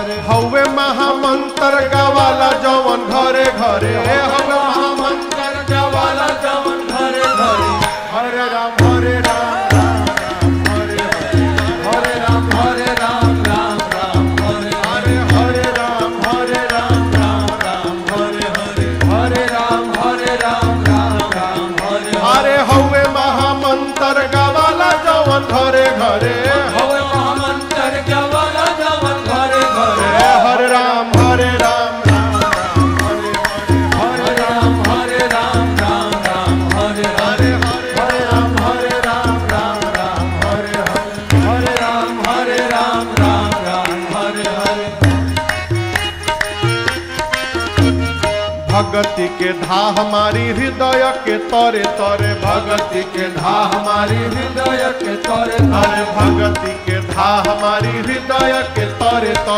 हवे महामंत्र गवाला जवन घरे घरे हवे महामंत्र गवाला जवन घरे घरे हरे राम हरे राम घरे घरे हवे महामंत्र गवाला जवन घरे घरे हरे राम हरे राम राम राम हरे राम हरे राम राम राम हरे हरे हरे राम हरे राम राम राम हरे हरे राम हरे राम राम राम हरे हरे। भगति के धा हमारी हृदय के तरे तरे भगति के धा हमारी हृदय के तरे अरे भगति के धा हमारी हृदय के तरे तरे